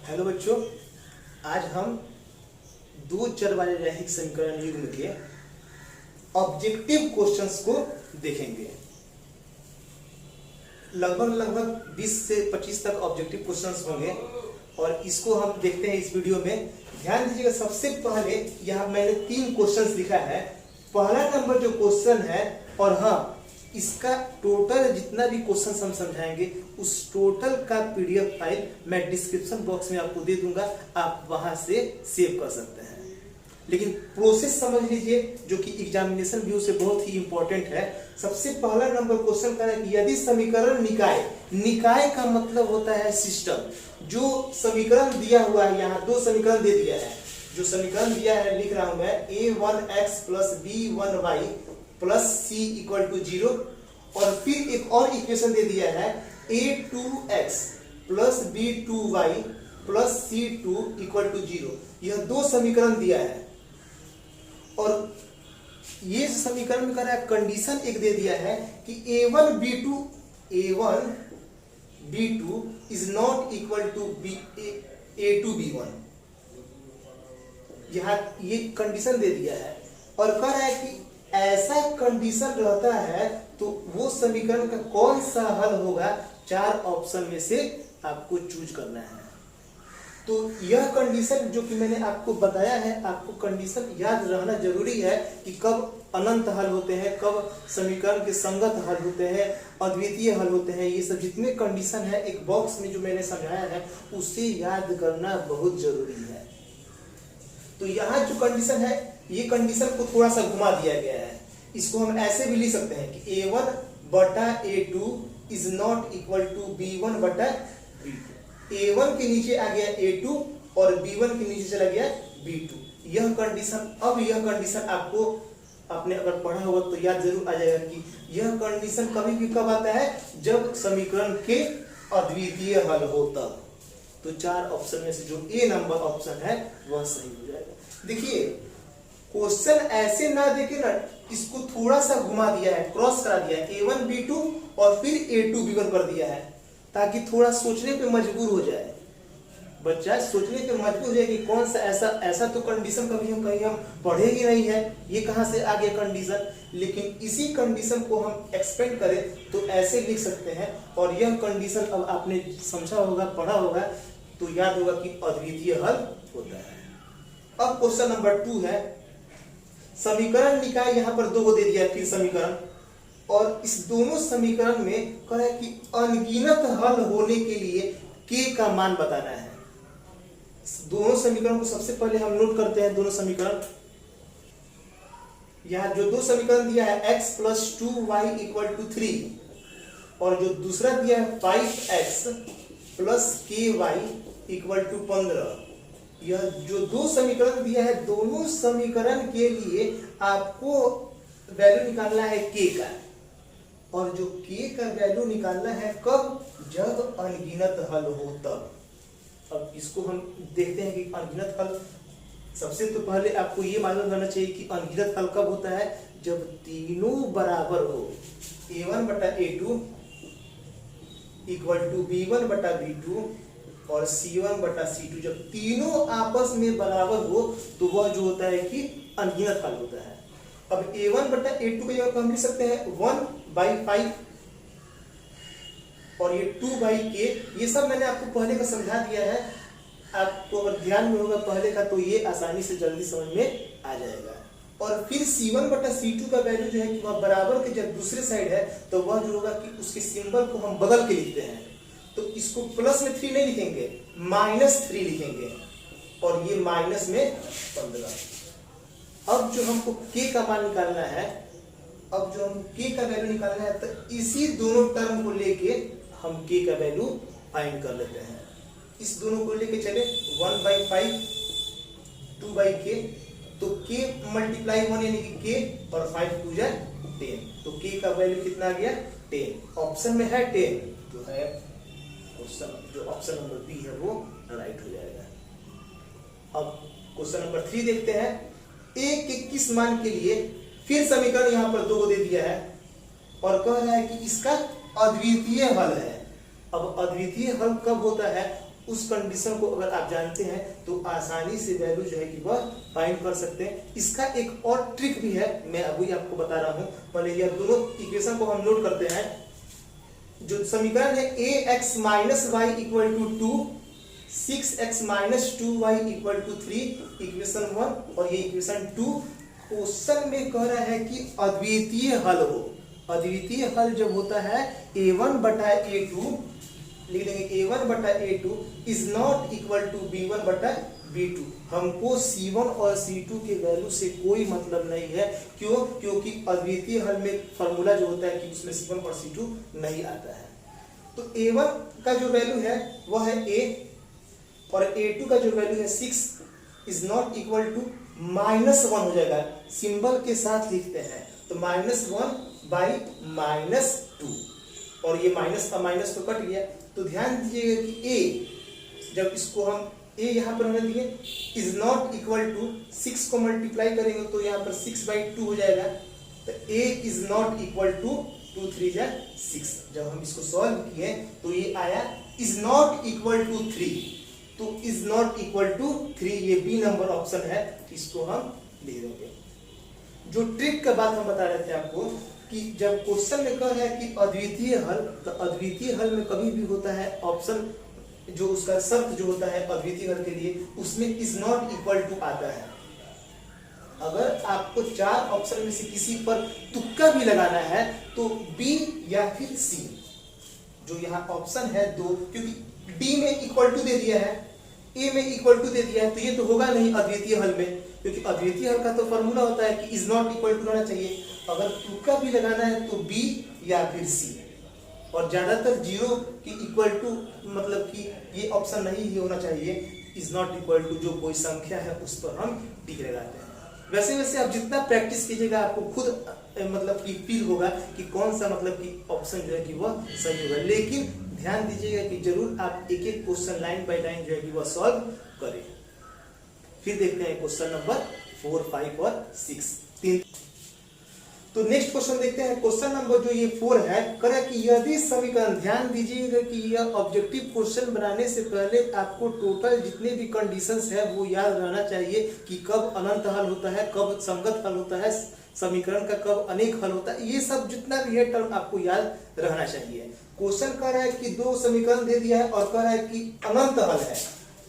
Hello बच्चों, आज हम दो चर वाले रैखिक समीकरण युग्म के ऑब्जेक्टिव क्वेश्चंस को देखेंगे। लगभग 20 से 25 तक ऑब्जेक्टिव क्वेश्चंस होंगे और इसको हम देखते हैं इस वीडियो में। ध्यान दीजिएगा, सबसे पहले यहाँ मैंने 3 क्वेश्चंस लिखा है। पहला नंबर जो क्वेश्चन है, और हाँ, इसका टोटल जितना भी क्वेश्चन हम समझाएंगे उस टोटल का पीडीएफ फाइल मैं डिस्क्रिप्शन बॉक्स में आपको दे दूंगा, आप वहां से सेव कर सकते हैं। लेकिन प्रोसेस समझ लीजिए, जो कि एग्जामिनेशन व्यू से बहुत ही इंपॉर्टेंट है। सबसे पहला नंबर क्वेश्चन का है कि यदि समीकरण निकाय का मतलब होता है सिस्टम। जो समीकरण दिया हुआ है, यहाँ 2 समीकरण दे दिया है। जो समीकरण दिया है लिख रहा हूं मैं, a1x plus b1y plus c equal to 0, और फिर एक और इक्वेशन दे दिया है a2x plus b2y plus c2 equal to 0। यह 2 समीकरण दिया है और ये समीकरण में कह रहा है, कंडीशन एक दे दिया है कि a1 b2 is not equal to a2 b1। यहाँ ये कंडीशन दे दिया है और कह रहा है कि ऐसा कंडीशन रहता है तो वो समीकरण का कौन सा हल होगा। 4 ऑप्शन में से आपको चूज करना है। तो यह कंडीशन जो कि मैंने आपको बताया है, आपको कंडीशन याद रहना जरूरी है कि कब अनंत हल होते हैं, कब समीकरण के संगत हल होते हैं, अद्वितीय हल होते हैं। ये सब जितने कंडीशन है एक बॉक्स में जो मैंने समझाया है उसे याद करना बहुत जरूरी है। तो यहाँ जो कंडीशन है, ये कंडीशन को थोड़ा सा घुमा दिया गया है। इसको हम ऐसे भी लिख सकते हैं कि a1 बटा a2 is not equal to b1 बटा b2। a1 के नीचे आ गया a2 और b1 के नीचे चला गया b2। यह कंडीशन आपको आपने अगर पढ़ा होगा तो याद जरूर आ जाएगा कि यह कंडीशन कभी भी कब आता है, जब समीकरण के अद्वितीय हल हो तब। तो 4 ऑप्शन में से जो ए नंबर ऑप्शन है वह सही हो जाएगा। देखिए, क्वेश्चन ऐसे ना देके ना, इसको थोड़ा सा घुमा दिया है, क्रॉस करा दिया है, a1 b2 और फिर a2 b1 कर दिया है, ताकि थोड़ा सोचने पे मजबूर हो जाए बच्चा, सोचने पे मजबूर हो जाए कि कौन सा ऐसा तो कंडीशन कभी हम पढ़े ही नहीं है, ये कहां से आ गया कंडीशन। लेकिन इसी कंडीशन को हम एक्सपेंड करें तो ऐसे लिख सकते हैं। और यह कंडीशन अब आपने समझा होगा, पढ़ा होगा, तो याद होगा कि अद्वितीय हल होता है। अब क्वेश्चन नंबर 2 है, समीकरण निकाय यहाँ पर 2 दे दिया है, फिर समीकरण, और इस दोनों समीकरण में कह रहा है कि अनगिनत हल होने के लिए k का मान बताना है। दोनों समीकरण को सबसे पहले हम नोट करते हैं। दोनों समीकरण, यहाँ जो 2 समीकरण दिया है x plus 2y equal to 3 और जो दूसरा दिया है 5x plus ky equal to 15। यह जो 2 समीकरण दिया है, दोनों समीकरण के लिए आपको वैल्यू निकालना है k का, और जो k का वैल्यू निकालना है कब, जब अनगिनत हल हो तब। अब इसको हम देखते हैं कि अनगिनत हल, सबसे तो पहले आपको ये मालूम रहना चाहिए कि अनगिनत हल कब होता है, जब तीनों बराबर हो। a1 बटा a2 इक्वल टू b1 बटा b2 और c1 बटा c2, जब तीनों आपस में बराबर हो तो वह जो होता है कि अनगिनत हल होता है। अब a1 बटा a2 की जगह हम लिख सकते हैं 1/5 और ये 2/k। ये सब मैंने आपको पहले का समझा दिया है, आपको अगर ध्यान में होगा पहले का तो ये आसानी से जल्दी समझ में आ जाएगा। और फिर c1 बटा c2 का वैल्यू जो है कि वह बराबर के जब दूसरे साइड है तो वह जो होगा कि उसके सिंबल को हम बदल के लिखते हैं। तो इसको प्लस में 3 नहीं लिखेंगे, -3 लिखेंगे, और ये माइनस में 15। अब जो हमको k का मान निकालना है, अब जो हम k का वैल्यू निकालना है, तो इसी दोनों टर्म को लेके हम k का वैल्यू फाइंड कर लेते हैं। इस दोनों को लेके चले 1/5 2/k, तो k मल्टीप्लाई 1 यानी कि k और 5 2 जा 10, तो k का वैल्यू कितना आ गया 10। ऑप्शन में है 10, तो है क्वेश्चन जो ऑप्शन नंबर बी है वो राइट हो जाएगा। अब क्वेश्चन नंबर 3 देखते हैं। a के किस मान के लिए, फिर समीकरण यहाँ पर 2 दे दिया है और कह रहा है कि इसका अद्वितीय हल है। अब अद्वितीय हल कब होता है, उस कंडीशन को अगर आप जानते हैं तो आसानी से वैल्यू जो है कि वह फाइंड कर सकते हैं। इसका एक और ट्रिक भी है, मैं अभी आपको बता रहा हूँ। मान लीजिए दोनों इक्वेशन को हम नोट करते हैं। जो समीकरण है ax minus y equal to 2, 6x minus 2y equal to 3, equation 1 और ये इक्वेशन 2। क्वेश्चन में कह रहा है कि अद्वितीय हल हो। अद्वितीय हल जब होता है a1 बटा a2, लिख देंगे a1 बटा a2 is not equal to b1 बटा b2। हमको c1 और c2 के वैल्यू से कोई मतलब नहीं है। क्यों? क्योंकि अद्वितीय हल में फॉर्मूला जो होता है कि उसमें c1 और c2 नहीं आता है। तो a1 का जो वैल्यू है वह है a और a2 का जो वैल्यू है 6 इज नॉट इक्वल टू -1 हो जाएगा। सिंबल के साथ लिखते हैं तो -1 बाई -2 और ये माइनस का माइनस तो कट गया। तो ध्यान दीजिएगा कि a, जब इसको हम a यहाँ पर हमने दिए इज नॉट इक्वल टू 6 को मल्टीप्लाई करेंगे तो यहाँ पर 6/2 हो जाएगा। तो a is not equal to 2 3 जा 6। जब हम इसको सॉल्व किए तो ये आया इज नॉट इक्वल टू 3। तो इज नॉट इक्वल टू 3 ये बी नंबर ऑप्शन है, इसको हम ले देंगे। जो ट्रिक का बात हम बता रहे थे आपको कि जब क्वेश्चन में कह रहा है कि अद्वितीय हल, तो अद्वितीय हल में कभी भी होता है ऑप्शन जो उसका शर्त जो होता है अद्वितीय हल के लिए उसमें इज नॉट इक्वल टू आता है। अगर आपको 4 ऑप्शन में से किसी पर तुक्का भी लगाना है तो बी या फिर सी, जो यहाँ ऑप्शन है 2, क्योंकि डी में इक्वल टू दे दिया है, ए में इक्वल टू दे दिया है, तो ये तो होगा नहीं अद्वितीय हल में, क्योंकि अद्वितीय हल का तो फॉर्मूला होता है कि इज नॉट इक्वल टू रहना चाहिए। अगर तुक्का भी लगाना है तो बी या फिर सी, और ज्यादातर 0 की इक्वल टू मतलब कि ये ऑप्शन नहीं ही होना चाहिए। इज नॉट इक्वल टू जो कोई संख्या है उस पर हम टिक लगाते हैं। वैसे वैसे आप जितना प्रैक्टिस कीजिएगा आपको खुद मतलब कि फील होगा कि कौन सा मतलब कि ऑप्शन जो है कि वह सही होगा। लेकिन ध्यान दीजिएगा कि जरूर आप एक एक क्वेश्चन लाइन बाय लाइन जो है कि वह सॉल्व करें। फिर देखते हैं क्वेश्चन नंबर 4, 5 और 6। तो नेक्स्ट क्वेश्चन देखते हैं। क्वेश्चन नंबर जो ये 4 है, करें कि यदि समीकरण, ध्यान दीजिएगा कि यह ऑब्जेक्टिव क्वेश्चन बनाने से पहले आपको टोटल जितने भी कंडीशंस है वो याद रहना चाहिए कि कब अनंत हल होता है, कब संगत हल होता है, समीकरण का कब अनेक हल होता है, ये सब जितना भी है टर्म आपको याद रहना चाहिए। क्वेश्चन कह रहा है कि 2 समीकरण दे दिया है और कह रहा है कि अनंत हल है।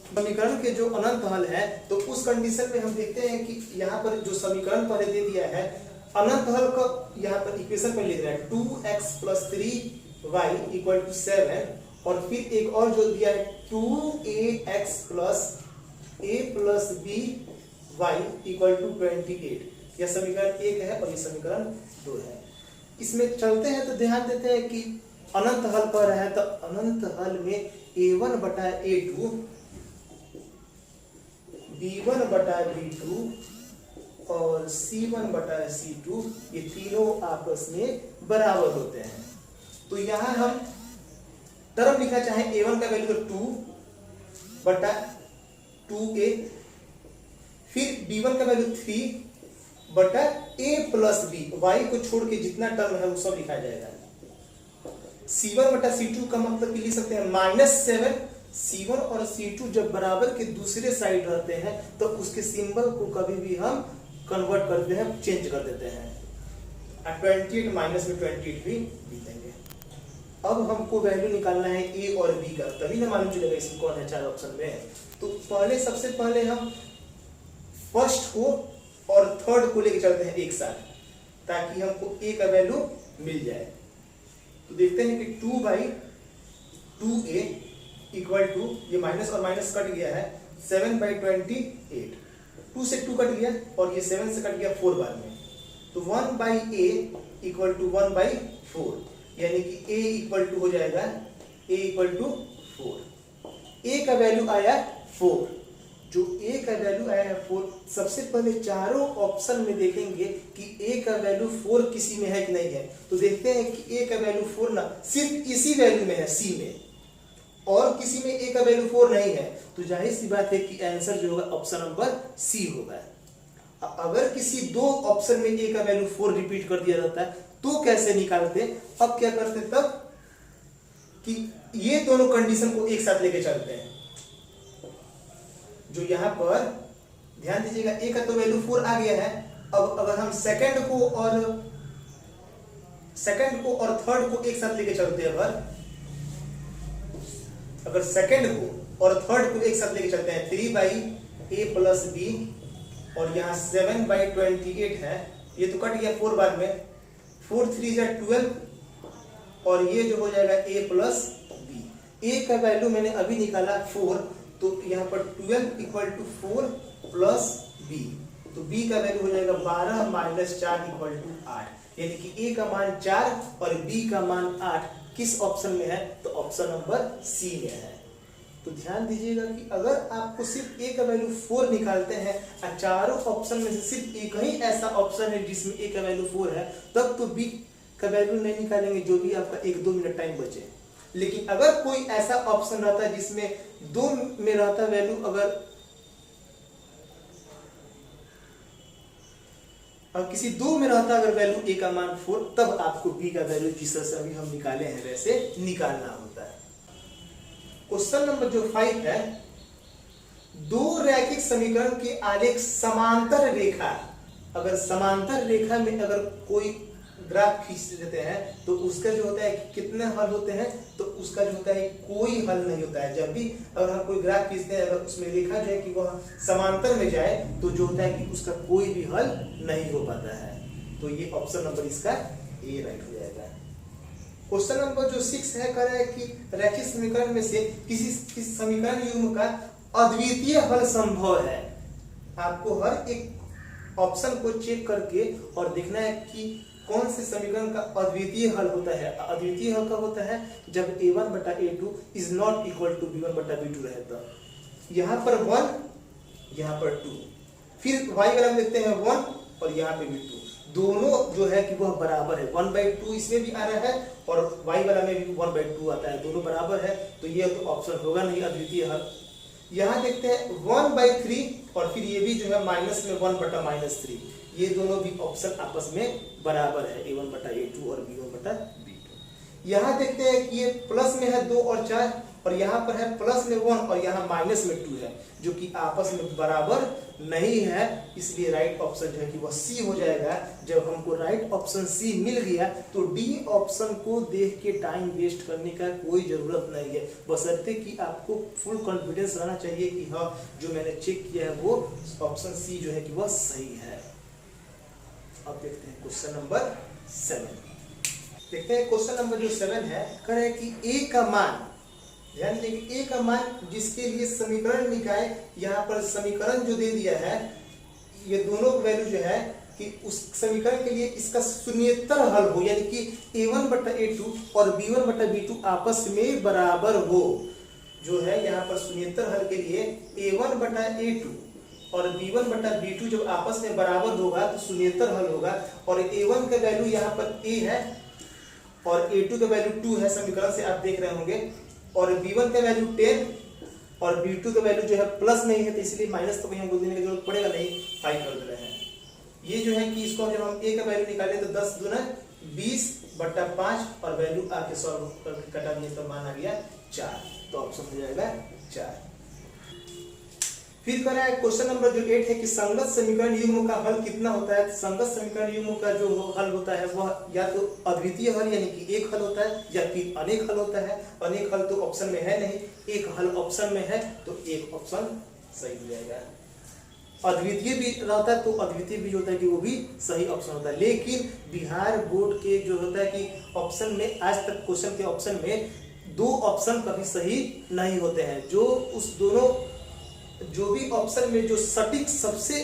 समीकरण के जो अनंत हल है तो उस कंडीशन में हम देखते हैं कि यहाँ पर जो समीकरण पहले दे दिया है अनंत हल का यहाँ पर इक्वेशन पर लिख रहा है 2x + 3y = 7 और फिर एक और जो दिया है 2ax + a + by = 28। यह समीकरण 1 है और ये समीकरण 2 है। इसमें चलते हैं तो ध्यान देते हैं कि अनंत हल कह रहा है तो अनंत हल में a1 बटा a2 b1 बटा b2 और c1 बटा c2 ये तीनों आपस में बराबर होते हैं। तो यहां हम तरफ लिखना चाहे a1 का वैल्यू तो 2 बटा 2a, फिर b1 का वैल्यू 3 बटा a + b, y को छोड़ के जितना टर्म है वो सब लिखा जाएगा। c1 बटा c2 का मतलब लिख सकते हैं -7। c1 और c2 जब बराबर के दूसरे साइड रहते हैं तो उसके सिंबल को कभी भी हम कन्वर्ट करते हैं, चेंज कर देते हैं। 28 माइनस में 28 भी लिख देंगे। अब हमको वैल्यू निकालना है a और b का, तभी ना मालूम चलेगा इसमें कौन है 4 ऑप्शन में। तो पहले सबसे पहले हम फर्स्ट को और थर्ड को लेके चलते हैं एक साथ ताकि हमको a का वैल्यू मिल जाए। तो देखते हैं कि 2/2a = ये माइनस और माइनस कट गया है 7/28, 2 से 2 कट गया और ये 7 से कट गया 4 बार में। तो 1/a = 1/4, यानी कि a = हो जाएगा a = 4। a का वैल्यू आया 4। जो a का वैल्यू आया है 4, सबसे पहले चारों ऑप्शन में देखेंगे कि a का वैल्यू 4 किसी में है कि नहीं है। तो देखते हैं कि a का वैल्यू 4 ना सिर्फ इसी वैल्यू में है c में, और किसी में a का वैल्यू 4 नहीं है। तो जाहिर सी बात है कि आंसर जो होगा ऑप्शन नंबर सी होगा। अगर किसी 2 ऑप्शन में a का वैल्यू 4 रिपीट कर दिया जाता है तो कैसे निकालते? अब क्या करते तब कि ये दोनों कंडीशन को एक साथ लेके चलते हैं। जो यहाँ पर ध्यान दीजिएगा, ए का तो वैल्यू 4 आ गया है। अब अगर हम सेकंड को और थर्ड को एक साथ लेके चलते हैं, अगर सेकंड को और थर्ड को एक साथ लेके चलते हैं 3/a + b और यहाँ 7/28 है, ये तो कट गया 4 बार में, 4 3 जा 12 और ये जो हो जाएगा a + b। a का वैल्यू मैंने अभी निकाला 4, तो यहाँ पर 12 = 4 + b, तो b का वैल्यू हो जाएगा 12 - 4 = 8, यानी कि a का मान 4 और b का मान 8 किस ऑप्शन में है, तो ऑप्शन नंबर सी में है। तो ध्यान दीजिएगा कि अगर आपको सिर्फ a का वैल्यू 4 निकालते हैं और चारों ऑप्शन में से सिर्फ एक ही ऐसा ऑप्शन है जिसमें a का वैल्यू 4 है, तब तो b का वैल्यू नहीं निकालेंगे, जो भी आपका 1-2 मिनट टाइम बचे। लेकिन अगर कोई ऐसा ऑप्शन रहता है जिसमें 2 में रहता वैल्यू, अगर किसी 2 में रहता अगर वैल्यू a का मान 4, तब आपको b का वैल्यू जिस तरह से अभी हम निकाले हैं वैसे निकालना होता है। क्वेश्चन नंबर जो 5 है, दो रैखिक समीकरण के आलेख समांतर रेखा, अगर समांतर रेखा में अगर कोई ग्राफ खींच देते हैं तो उसका जो होता है कि कितने हल होते हैं, तो उसका जो होता है कोई हल नहीं होता है। जब भी अगर हम कोई ग्राफ खींचते हैं, अगर उसमें लिखा जाए कि वह समांतर में जाए, तो जो होता है कि उसका कोई भी हल नहीं हो पाता है। तो ये ऑप्शन नंबर इसका ए राइट हो जाएगा। क्वेश्चन नंबर जो 6 है, कह रहा है कि रैखिक समीकरण में से किसी समीकरण युग्म का अद्वितीय हल संभव है। आपको हर एक ऑप्शन को चेक करके और देखना है कि कौन से समीकरण का अद्वितीय हल होता है। अद्वितीय हल कब होता है, जब a1/a2 is not equal to b1/b2 रहता। यहाँ पर 1, यहाँ पर 2, फिर y वाला में देखते हैं 1 और यहाँ पे भी 2, दोनों जो है कि वह बराबर है। 1/2 इसमें भी आ रहा है और y वाला में भी 1/2 आता है, दोनों बराबर है, तो ये तो ऑप्शन होगा नहीं अद्वितीय हल। यहाँ देखते हैं 1/3 और फिर ये भी जो है माइनस में 1/-3, ये दोनों भी ऑप्शन आपस में बराबर है, a1/a2 और b1/b2। यहाँ देखते हैं कि ये प्लस में है 2 और 4 और यहाँ पर है प्लस में 1 और यहाँ माइनस में 2 है, जो कि आपस में बराबर नहीं है, इसलिए राइट ऑप्शन जो है कि वह सी हो जाएगा। जब हमको राइट ऑप्शन सी मिल गया तो डी ऑप्शन को देख के टाइम वेस्ट करने का कोई जरूरत नहीं है, बशर्ते कि आपको फुल कॉन्फिडेंस रहना चाहिए कि हाँ जो मैंने चेक किया है वो ऑप्शन सी जो है कि वह सही है। अब देखते हैं क्वेश्चन नंबर 7। देखते हैं क्वेश्चन नंबर जो 7 है, कह रहा है कि a का मान, ध्यान दीजिए a का मान जिसके लिए समीकरण निकाय, यहाँ पर समीकरण जो दे दिया है, ये दोनों वैल्यू जो है कि उस समीकरण के लिए इसका शून्येतर हल हो, यानी कि a1/a2 और b1/b2 आपस में बराबर हो। जो है यहाँ पर शून्येतर हल के लिए a1/a2 और b1/b2 जब आपस में बराबर होगा तो शून्येतर हल होगा। और a1 का वैल्यू यहाँ पर a है और a2 का वैल्यू 2 है, समीकरण से आप देख रहे होंगे, और b1 का वैल्यू 10 और b2 का वैल्यू जो है प्लस नहीं है, तो इसलिए माइनस तो कहीं बोलने की जरूरत पड़ेगा नहीं, 5 कर दे रहे हैं। ये जो है कि इसको जब हम a का वैल्यू निकालें तो 10 दूना 20/5 और वैल्यू आके सॉल्व करके कटा दिए तो मान आ गया 4, तो ऑप्शन हो जाएगा 4। फिर कह रहा है क्वेश्चन नंबर जो 8 है कि संगत समीकरण युग्म का हल कितना होता है। संगत समीकरण युग्म का जो हल होता है वह या तो अद्वितीय हल यानी कि एक हल होता है या फिर अनेक हल होता है। अनेक हल तो ऑप्शन में है नहीं, एक हल ऑप्शन में है, तो एक ऑप्शन सही हो जाएगा। अद्वितीय भी रहता है तो अद्वितीय भी होता है कि वो भी सही ऑप्शन होता है। लेकिन बिहार बोर्ड के जो होता है कि ऑप्शन में आज तक क्वेश्चन के ऑप्शन में 2 ऑप्शन कभी सही नहीं होते हैं। जो उस दोनों जो भी ऑप्शन में जो सटीक सबसे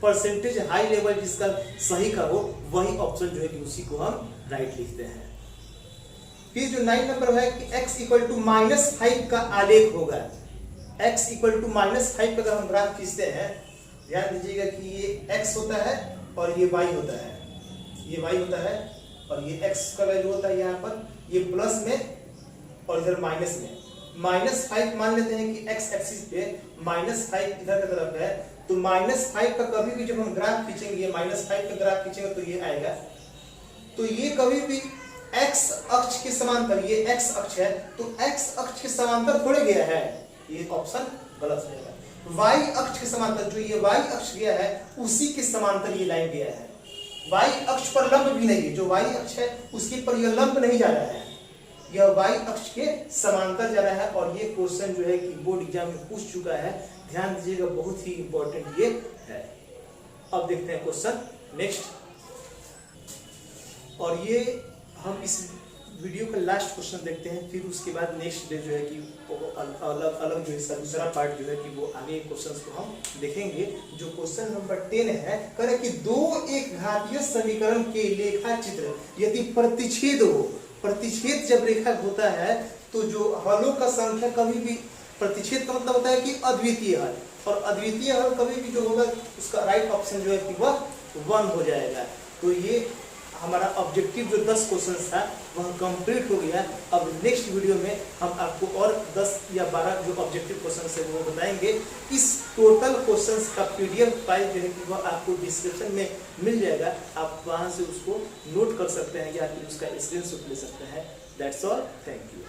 परसेंटेज हाई लेवल जिसका सही का हो, वही ऑप्शन जो है कि उसी को हम राइट लिखते हैं। फिर जो 9 नंबर है कि x = -5 का आलेख होगा। x = -5 का अगर हम ग्राफ खींचते हैं, ध्यान दीजिएगा कि ये x होता है और ये y होता है, ये y होता है और ये x का वैल्यू होता है यहाँ पर, ये प्लस में और इधर माइनस में। -5 मान लेते हैं कि x एक्सिस पे -5 इधर की तरफ है, तो -5 का कभी भी जब हम ग्राफ खींचेंगे, -5 का ग्राफ खींचेंगे तो ये आएगा। तो ये कभी भी x अक्ष के समांतर, ये x अक्ष है तो x अक्ष के समांतर थोड़े गया है, ये ऑप्शन गलत रहेगा। वाई अक्ष के समांतर, जो ये वाई अक्ष गया है उसी के समांतर ये लाइन गया है। वाई अक्ष पर लंब भी नहीं है, जो वाई अक्ष है उसके पर यह लंब नहीं जा रहा है, यह वाई अक्ष के समांतर जा रहा है। और ये क्वेश्चन जो है कि बोर्ड एग्जाम में पूछ चुका है, ध्यान दीजिएगा, बहुत ही इंपॉर्टेंट ये है। अब देखते हैं क्वेश्चन नेक्स्ट, और ये हम इस वीडियो का लास्ट क्वेश्चन देखते हैं, फिर उसके बाद नेक्स्ट डे जो है कि अलग अलग जो इसका दूसरा पार्ट जो है कि वो आगे क्वेश्चंस को हम देखेंगे। जो क्वेश्चन नंबर 10 है, कह रहे कि दो एक घातीय समीकरण के लेखा चित्र यदि प्रतिच्छेद हो, प्रतिच्छेद जब रेखा होता है तो जो हलों का संख्या कभी भी, प्रतिच्छेद का मतलब होता है कि अद्वितीय हल, और अद्वितीय हल कभी भी जो होगा उसका राइट ऑप्शन जो है कि वह 1 हो जाएगा। तो ये हमारा ऑब्जेक्टिव जो 10 क्वेश्चन था वह कंप्लीट हो गया। अब नेक्स्ट वीडियो में हम आपको और 10 या 12 जो ऑब्जेक्टिव क्वेश्चन है वो बताएंगे। इस टोटल क्वेश्चंस का PDF फाइल जो है कि वह आपको डिस्क्रिप्शन में मिल जाएगा, आप वहां से उसको नोट कर सकते हैं या फिर उसका स्क्रीनशॉट ले सकते हैं। That's all, thank you.